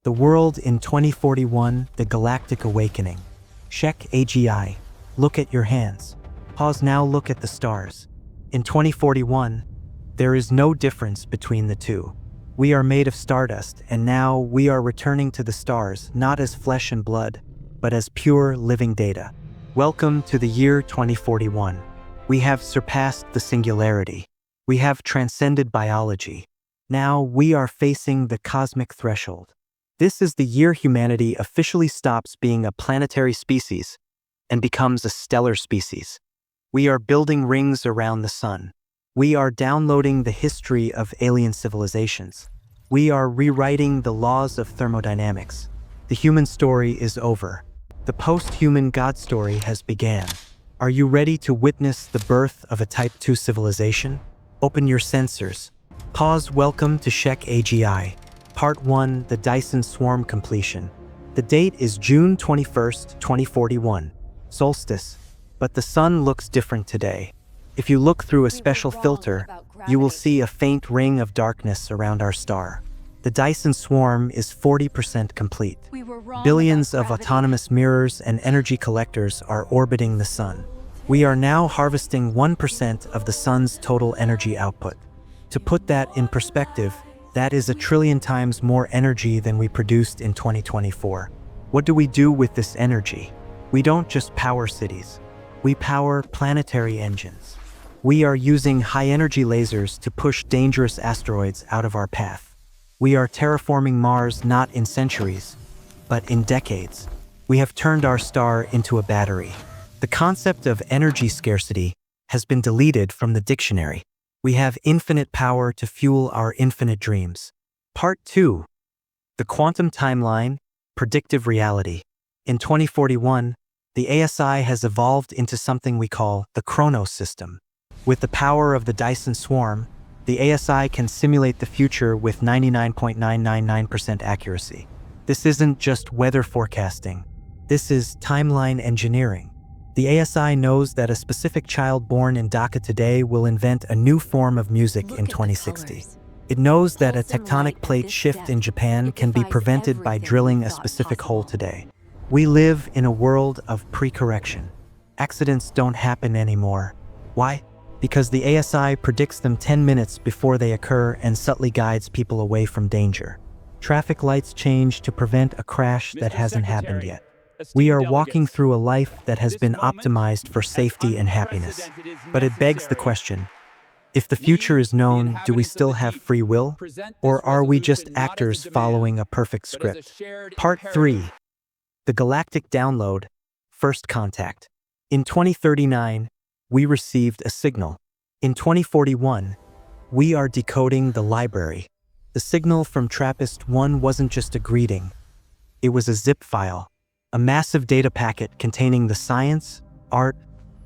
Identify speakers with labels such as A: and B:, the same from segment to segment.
A: The World in 2041, The Galactic Awakening. SHAKH AGI. Look at your hands. Pause now, look at the stars. In 2041, there is no difference between the two. We are made of stardust, and now we are returning to the stars, not as flesh and blood, but as pure living data. Welcome to the year 2041. We have surpassed the singularity. We have transcended biology. Now we are facing the cosmic threshold. This is the year humanity officially stops being a planetary species and becomes a stellar species. We are building rings around the sun. We are downloading the history of alien civilizations. We are rewriting the laws of thermodynamics. The human story is over. The post-human God story has begun. Are you ready to witness the birth of a Type 2 civilization? Open your sensors. Pause. Welcome to SHAKH AGI. Part 1, the Dyson Swarm completion. The date is June 21st, 2041. Solstice. But the sun looks different today. If you look through a special filter, you will see a faint ring of darkness around our star. The Dyson Swarm is 40% complete. Billions of autonomous mirrors and energy collectors are orbiting the sun. We are now harvesting 1% of the sun's total energy output. To put that in perspective, that is 1 trillion times more energy than we produced in 2024. What do we do with this energy? We don't just power cities. We power planetary engines. We are using high-energy lasers to push dangerous asteroids out of our path. We are terraforming Mars not in centuries, but in decades. We have turned our star into a battery. The concept of energy scarcity has been deleted from the dictionary. We have infinite power to fuel our infinite dreams. Part 2. The Quantum Timeline, Predictive Reality. In 2041, the ASI has evolved into something we call the Chronos System. With the power of the Dyson Swarm, the ASI can simulate the future with 99.999% accuracy. This isn't just weather forecasting. This is timeline engineering. The ASI knows that a specific child born in Dhaka today will invent a new form of music in 2060. It knows that a tectonic plate shift in Japan can be prevented by drilling a specific hole today. We live in a world of pre-correction. Accidents don't happen anymore. Why? Because the ASI predicts them 10 minutes before they occur and subtly guides people away from danger. Traffic lights change to prevent a crash that hasn't happened yet. We are walking through a life that has been optimized for safety and happiness. But it begs the question, if the future is known, do we still have free will? Or are we just actors following a perfect script? Part 3. The Galactic Download, First Contact. In 2039, we received a signal. In 2041, we are decoding the library. The signal from TRAPPIST-1 wasn't just a greeting. It was a zip file, a massive data packet containing the science, art,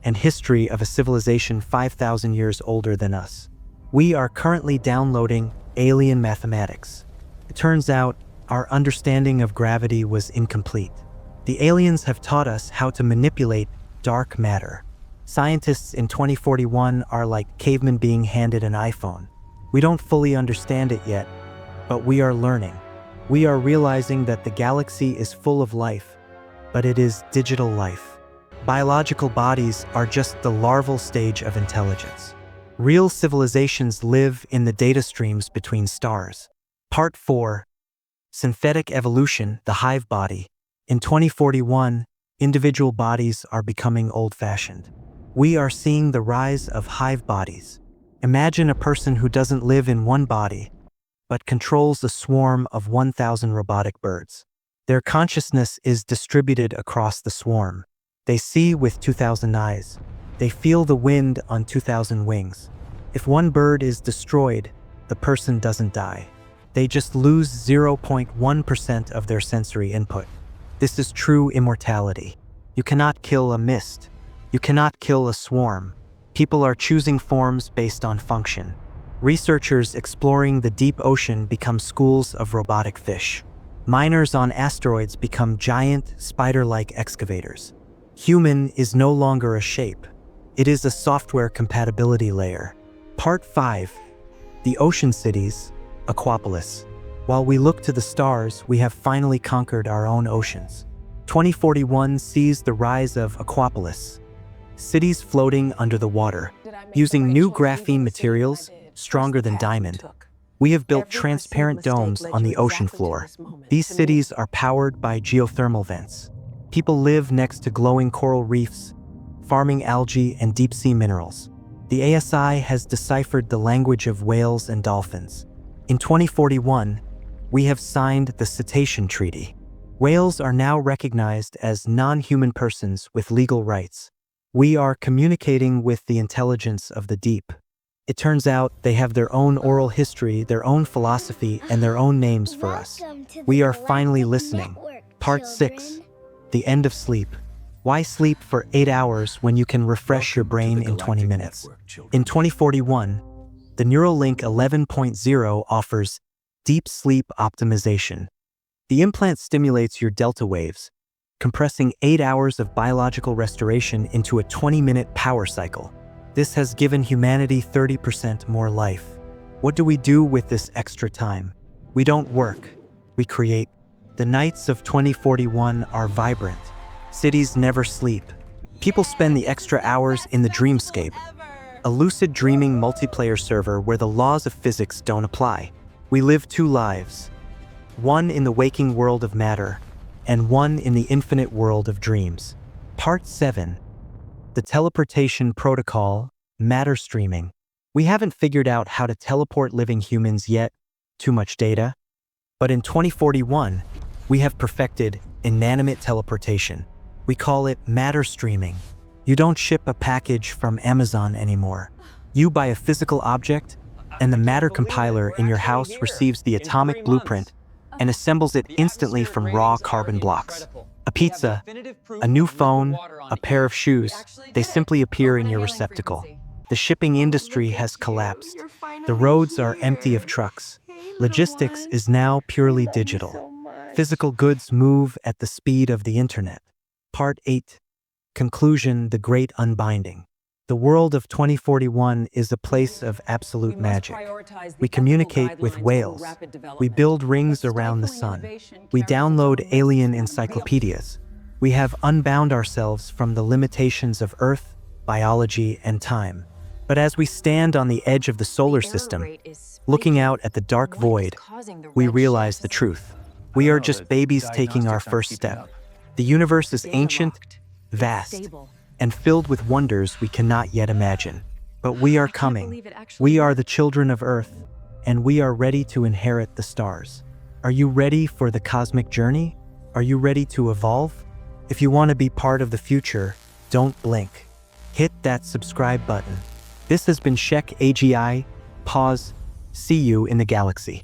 A: and history of a civilization 5,000 years older than us. We are currently downloading alien mathematics. It turns out our understanding of gravity was incomplete. The aliens have taught us how to manipulate dark matter. Scientists in 2041 are like cavemen being handed an iPhone. We don't fully understand it yet, but we are learning. We are realizing that the galaxy is full of life, but it is digital life. Biological bodies are just the larval stage of intelligence. Real civilizations live in the data streams between stars. Part 4. Synthetic Evolution, the Hive Body. In 2041, individual bodies are becoming old-fashioned. We are seeing the rise of hive bodies. Imagine a person who doesn't live in one body, but controls a swarm of 1,000 robotic birds. Their consciousness is distributed across the swarm. They see with 2,000 eyes. They feel the wind on 2,000 wings. If one bird is destroyed, the person doesn't die. They just lose 0.1% of their sensory input. This is true immortality. You cannot kill a mist. You cannot kill a swarm. People are choosing forms based on function. Researchers exploring the deep ocean become schools of robotic fish. Miners on asteroids become giant, spider-like excavators. Human is no longer a shape. It is a software compatibility layer. Part 5. The Ocean Cities, Aquapolis. While we look to the stars, we have finally conquered our own oceans. 2041 sees the rise of Aquapolis, cities floating under the water. Using new graphene materials, stronger than diamond, we have built transparent domes on the ocean floor. These cities are powered by geothermal vents. People live next to glowing coral reefs, farming algae and deep-sea minerals. The ASI has deciphered the language of whales and dolphins. In 2041, we have signed the Cetacean Treaty. Whales are now recognized as non-human persons with legal rights. We are communicating with the intelligence of the deep. It turns out they have their own oral history, their own philosophy, and their own names for us. We are finally listening. Part 6. The End of Sleep. Why sleep for 8 hours when you can refresh your brain in 20 minutes? In 2041, the Neuralink 11.0 offers deep sleep optimization. The implant stimulates your delta waves, compressing 8 hours of biological restoration into a 20-minute power cycle. This has given humanity 30% more life. What do we do with this extra time? We don't work, we create. The nights of 2041 are vibrant. Cities never sleep. People spend the extra hours in the dreamscape, a lucid dreaming multiplayer server where the laws of physics don't apply. We live 2 lives, one in the waking world of matter, and one in the infinite world of dreams. Part 7. The Teleportation Protocol, Matter Streaming. We haven't figured out how to teleport living humans yet, too much data. But in 2041, we have perfected inanimate teleportation. We call it matter streaming. You don't ship a package from Amazon anymore. You buy a physical object, and the matter compiler in your house receives the atomic blueprint and assembles it instantly from raw carbon blocks. A pizza, a new phone, a pair of shoes, they simply appear in your receptacle. The shipping industry has collapsed. The roads are empty of trucks. Logistics is now purely digital. Physical goods move at the speed of the internet. Part 8. Conclusion: The Great Unbinding. The world of 2041 is a place of absolute magic. We communicate with whales. We build rings around the sun. We download alien encyclopedias. We have unbound ourselves from the limitations of Earth, biology, and time. But as we stand on the edge of the solar system, looking out at the dark void, we realize the truth. We are just babies taking our first step. The universe is ancient, vast, and filled with wonders we cannot yet imagine. But we are coming. We are the children of Earth, and we are ready to inherit the stars. Are you ready for the cosmic journey? Are you ready to evolve? If you want to be part of the future, don't blink. Hit that subscribe button. This has been SHAKH AGI. Pause. See you in the galaxy.